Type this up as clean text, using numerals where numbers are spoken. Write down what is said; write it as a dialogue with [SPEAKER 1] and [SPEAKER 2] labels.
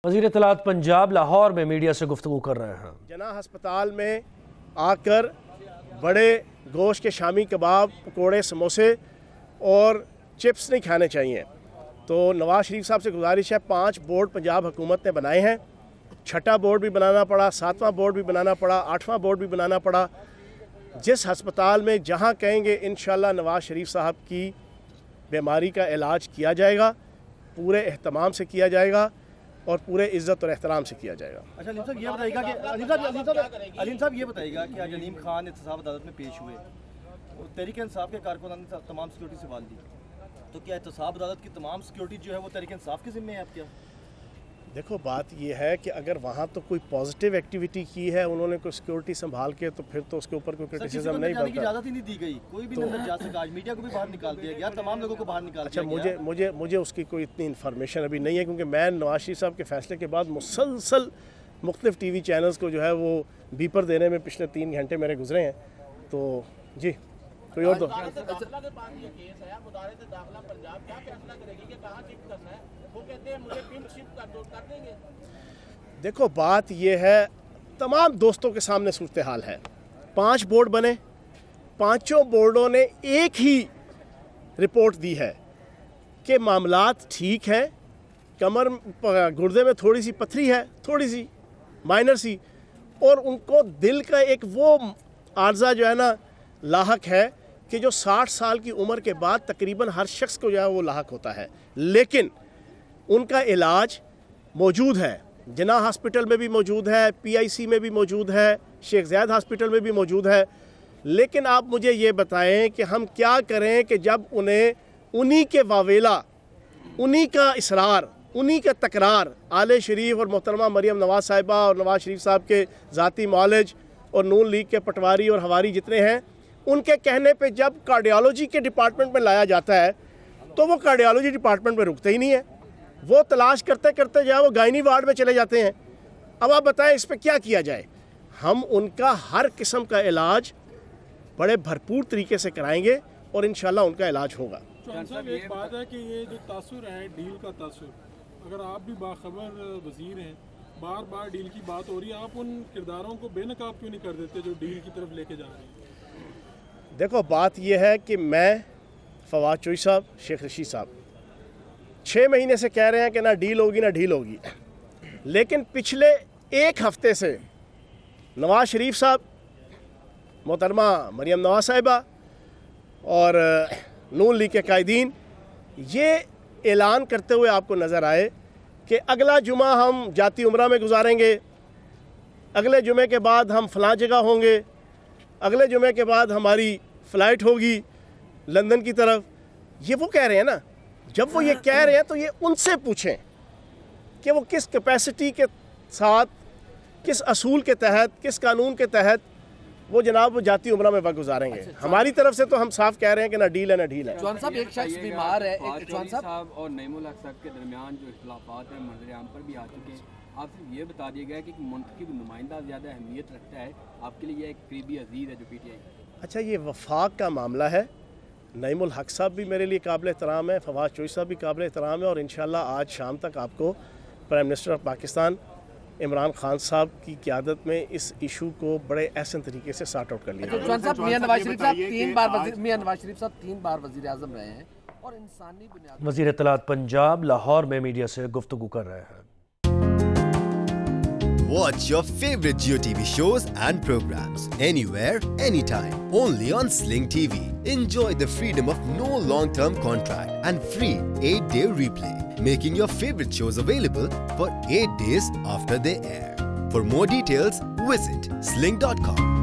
[SPEAKER 1] वज़ीर इत्तलात पंजाब लाहौर में मीडिया से गुफ्तगू कर रहे हैं।
[SPEAKER 2] जना अस्पताल में आकर बड़े गोश्त के शामी कबाब, पकोड़े, समोसे और चिप्स नहीं खाने चाहिए। तो नवाज शरीफ साहब से गुजारिश है, 5 बोर्ड पंजाब हुकूमत ने बनाए हैं, 6ठा बोर्ड भी बनाना पड़ा, 7वां बोर्ड भी बनाना पड़ा, 8वां बोर्ड भी बनाना पड़ा। जिस अस्पताल में जहाँ कहेंगे इंशाल्लाह नवाज शरीफ साहब की बीमारी का इलाज किया जाएगा, पूरे एहतमाम से किया जाएगा और पूरे इज़्ज़त और एहतराम से किया जाएगा।
[SPEAKER 3] अच्छा अलीम साहब ये बताइएगा कि आज अलीम खान एहतसाब अदालत में पेश हुए और तहरीक इंसाफ के कारकुनान ने तमाम सिक्योरिटी सवाल दी, तो क्या एहतसाब अदालत की तमाम सिक्योरिटी जो है वो तहरीक इंसाफ के ज़िम्मे है आपके?
[SPEAKER 2] देखो बात ये है कि अगर वहाँ तो कोई पॉजिटिव एक्टिविटी की है उन्होंने कोई सिक्योरिटी संभाल के, तो फिर तो उसके ऊपर कोई क्रिटिसिज्म नहीं बनता।
[SPEAKER 3] इजाज़त ही नहीं दी गई, कोई भी अंदर जा सका, आज मीडिया को भी बाहर निकाल दिया गया, तमाम लोगों को बाहर निकाल दिया गया।
[SPEAKER 2] अच्छा मुझे उसकी कोई इतनी इन्फॉर्मेशन अभी नहीं है, क्योंकि मैं नवाज शरीफ साहब के फैसले के बाद मुसलसल मुख्तलिफ TV चैनल्स को जो है वो बीपर देने में पिछले 3 घंटे मेरे गुजरे हैं। तो जी कोई और तो देखो बात ये है, तमाम दोस्तों के सामने सूरत हाल है। 5 बोर्ड बने, 5 बोर्डों ने एक ही रिपोर्ट दी है कि मामलात ठीक हैं, कमर गुर्दे में थोड़ी सी पथरी है, थोड़ी सी माइनर सी, और उनको दिल का एक वो आर्जा जो है ना लाहक है कि जो 60 साल की उम्र के बाद तकरीबन हर शख्स को जो है वो लाहक होता है। लेकिन उनका इलाज मौजूद है, जना हॉस्पिटल में भी मौजूद है, PIC में भी मौजूद है, शेख ज़ायद हॉस्पिटल में भी मौजूद है। लेकिन आप मुझे ये बताएं कि हम क्या करें कि जब उन्हें उन्हीं के वावेला, उन्हीं का इसरार, उन्हीं का तकरार, आले शरीफ और मोहतरमा मरियम नवाज साहिबा और नवाज शरीफ साहब के ज़ाती मौलज और नून लीग के पटवारी और हवारी जितने हैं, उनके कहने पे जब कार्डियोलॉजी के डिपार्टमेंट में लाया जाता है तो वो कार्डियोलॉजी डिपार्टमेंट में रुकते ही नहीं है, वो तलाश करते करते जो है वो गायनी वार्ड में चले जाते हैं। अब आप बताएं इस पर क्या किया जाए? हम उनका हर किस्म का इलाज बड़े भरपूर तरीके से कराएंगे और इंशाल्लाह उनका इलाज होगा।
[SPEAKER 4] साहब एक बात है कि ये जो तासुर है, डील का तासुर, अगर आप भी बाखबर वजीर हैं, बार बार डील की बात हो रही है, आप उन किरदारों को बेनकाब क्यों नहीं कर देते जो डील की तरफ लेके जा रहे हैं?
[SPEAKER 2] देखो बात यह है कि मैं, फवाद चौधरी साहब, शेख रशीद साहब 6 महीने से कह रहे हैं कि ना डील होगी ना डील होगी, लेकिन पिछले 1 हफ्ते से नवाज शरीफ साहब, मोहतरमा मरियम नवाज साहिबा और नून लीग के कायदीन ये ऐलान करते हुए आपको नज़र आए कि अगला जुमा हम जाती उम्रा में गुजारेंगे, अगले जुमे के बाद हम फ़लाँ जगह होंगे, अगले जुमे के बाद हमारी फ़्लाइट होगी लंदन की तरफ। ये वो कह रहे हैं ना, जब वो ये कह रहे हैं तो ये उनसे पूछें कि वो किस कैपेसिटी के साथ, किस असूल के तहत, किस कानून के तहत वो जनाब वो जाती उम्रा में वक्त गुजारेंगे। हमारी तरफ से तो हम साफ कह रहे हैं कि ना डील है ना डील है।
[SPEAKER 5] चौहान साहब एक शख्स बीमार है,
[SPEAKER 6] चौहान साहब और नईमुल हक साहब के दरमियान जो इख्तिलाफात हैं मंजर आम पर भी आ चुके हैं। आप सिर्फ ये बता दिया गया कि मुंतखब नुमाइंदा ज़्यादा अहमियत रखता है, आपके लिए एक करीबी अजीज़ है जो PTI।
[SPEAKER 2] अच्छा ये वफाक का मामला है, नईमुल हक साहब भी मेरे लिए काबिल एहतराम है, फवाद चौधरी साहब भी काबिल एहतराम है, और इंशाल्लाह आज शाम तक आपको prime minister of Pakistan Imran Khan साहब की क़यादत में इस इशू को बड़े एहसन तरीके से सॉर्ट आउट कर लिया।
[SPEAKER 5] मियां नवाज शरीफ साहब 3 बार वज़ीर आज़म रहे हैं और इंसानी बुनियाद।
[SPEAKER 1] वज़ीर इत्तलात पंजाब लाहौर में मीडिया से गुफ्तगू कर रहे हैं।
[SPEAKER 7] Watch your favorite Jio TV shows and programs anywhere, anytime, only on Sling TV. Enjoy the freedom of no long-term contract and free 8-day replay, making your favorite shows available for 8 days after they air. For more details, visit sling.com.